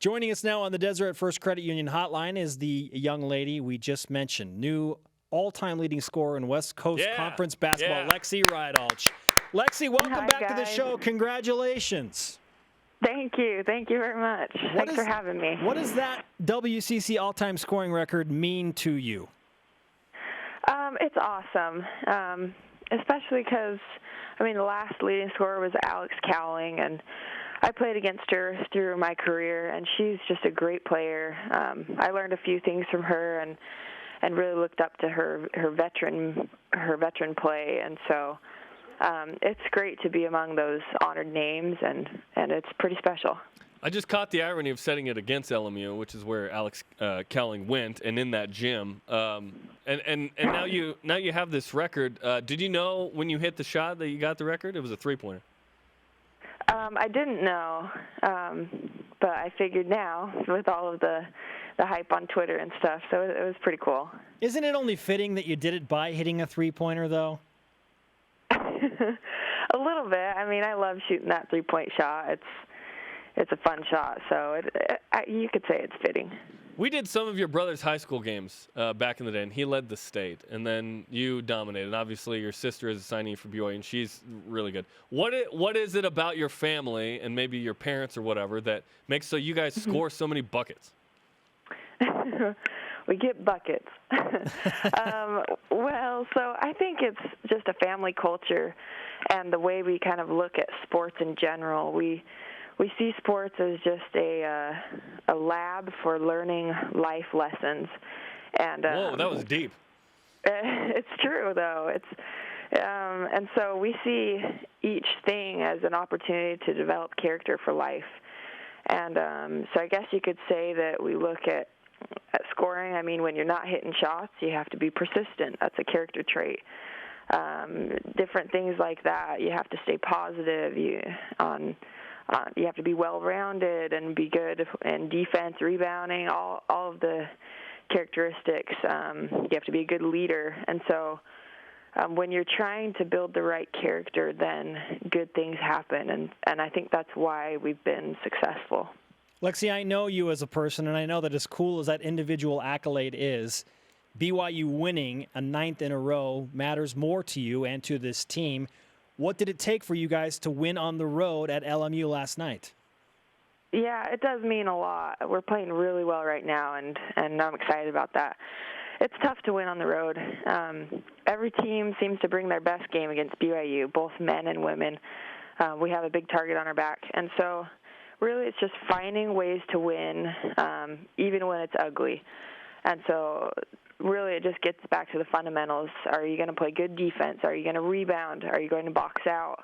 Joining us now on the Deseret First Credit Union hotline is the young lady we just mentioned, new all-time leading scorer in West Coast Conference basketball, Lexi Rydalch. Lexi, welcome back to the show. Congratulations. Thank you. Thank you very much. Thanks for having me. What does that WCC all-time scoring record mean to you? It's awesome, especially because, the last leading scorer was Alex Cowling, and I played against her through my career, and she's just a great player. I learned a few things from her and really looked up to her veteran play, and so it's great to be among those honored names, and it's pretty special. I just caught the irony of setting it against LMU, which is where Alex Cowling went, and in that gym. And now you have this record. Did you know when you hit the shot that you got the record? It was a three-pointer. I didn't know, but I figured now with all of the hype on Twitter and stuff, so it was pretty cool. Isn't it only fitting that you did it by hitting a three-pointer, though? A little bit. I love shooting that three-point shot. It's a fun shot, so you could say it's fitting. We did some of your brother's high school games back in the day, and he led the state, and then you dominated. Obviously, your sister is a signee for BYU, and she's really good. What is it about your family and maybe your parents or whatever that makes so you guys score so many buckets? We get buckets. So I think it's just a family culture and the way we kind of look at sports in general. We see sports as just a lab for learning life lessons. And whoa, that was deep. It's true, though. And so we see each thing as an opportunity to develop character for life. And so I guess you could say that we look at scoring. When you're not hitting shots, you have to be persistent. That's a character trait. Different things like that. You have to stay positive. You have to be well-rounded and be good in defense, rebounding, all of the characteristics. You have to be a good leader. And so when you're trying to build the right character, then good things happen. And I think that's why we've been successful. Lexi, I know you as a person, and I know that as cool as that individual accolade is, BYU winning a 9th in a row matters more to you and to this team. What did it take for you guys to win on the road at LMU last night? Yeah, it does mean a lot. We're playing really well right now, and I'm excited about that. It's tough to win on the road. Every team seems to bring their best game against BYU, both men and women. We have a big target on our back, and so really it's just finding ways to win, even when it's ugly. And so really it just gets back to the fundamentals. Are you going to play good defense? Are you going to rebound? Are you going to box out?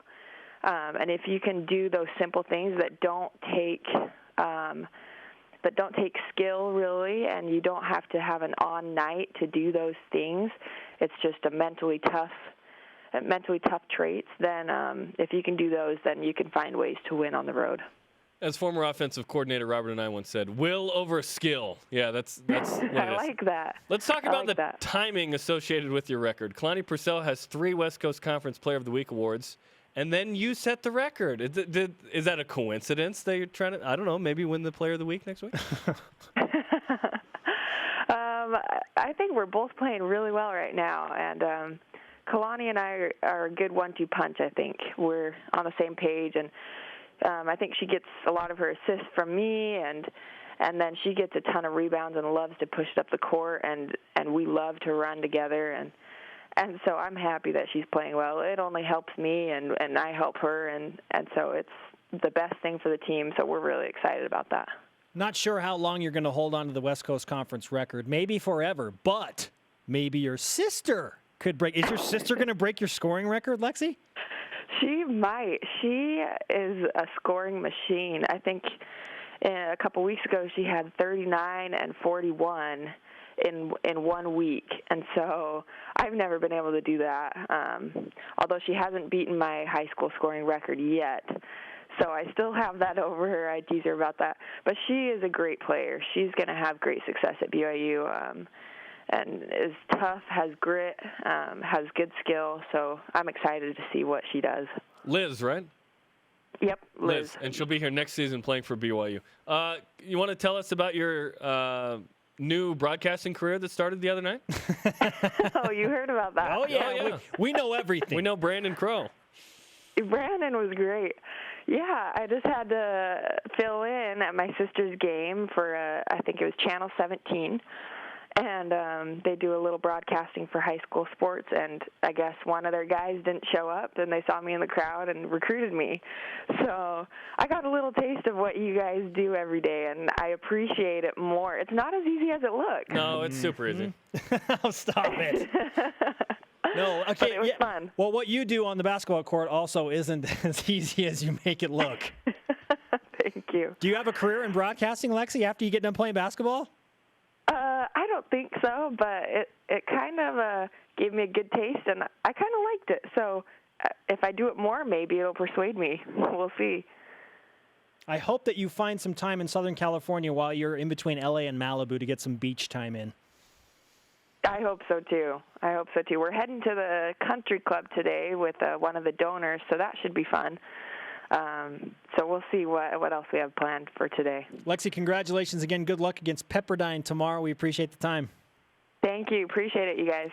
And if you can do those simple things that don't take skill really, and you don't have to have an on night to do those things, it's just a mentally tough traits, then if you can do those, then you can find ways to win on the road. As former offensive coordinator Robert and I once said, will over skill. Yeah, that's what it is. I like that. Let's talk about the timing associated with your record. Kalani Purcell has 3 West Coast Conference Player of the Week awards, and then you set the record. Is that a coincidence that you're trying to, I don't know, maybe win the Player of the Week next week? I think we're both playing really well right now, and Kalani and I are a good 1-2 punch, I think. We're on the same page, and I think she gets a lot of her assists from me, and then she gets a ton of rebounds and loves to push it up the court, and we love to run together, and so I'm happy that she's playing well. It only helps me, and I help her, and so it's the best thing for the team, so we're really excited about that. Not sure how long you're going to hold on to the West Coast Conference record, maybe forever, but maybe your sister could break. Is your sister going to break your scoring record, Lexi? She might. She is a scoring machine. I think a couple weeks ago she had 39 and 41 in 1 week, and so I've never been able to do that, although she hasn't beaten my high school scoring record yet. So I still have that over her. I tease her about that. But she is a great player. She's going to have great success at BYU. And is tough, has grit, has good skill. So I'm excited to see what she does. Liz, right? Yep, Liz. And she'll be here next season playing for BYU. You want to tell us about your new broadcasting career that started the other night? Oh, you heard about that? Oh, yeah. Oh, yeah. We know everything. We know Brandon Crow. Brandon was great. Yeah, I just had to fill in at my sister's game for, I think it was Channel 17. And they do a little broadcasting for high school sports, and I guess one of their guys didn't show up, and they saw me in the crowd and recruited me. So I got a little taste of what you guys do every day, and I appreciate it more. It's not as easy as it looks. No, it's super easy. Oh, stop it. No, okay. But it was fun. Well, what you do on the basketball court also isn't as easy as you make it look. Thank you. Do you have a career in broadcasting, Lexi, after you get done playing basketball? I don't think so, but it kind of gave me a good taste, and I kind of liked it. So if I do it more, maybe it'll persuade me. We'll see. I hope that you find some time in Southern California while you're in between LA and Malibu to get some beach time in. I hope so, too. We're heading to the country club today with one of the donors, so that should be fun. So we'll see what else we have planned for today. Lexi, congratulations again. Good luck against Pepperdine tomorrow. We appreciate the time. Thank you. Appreciate it, you guys.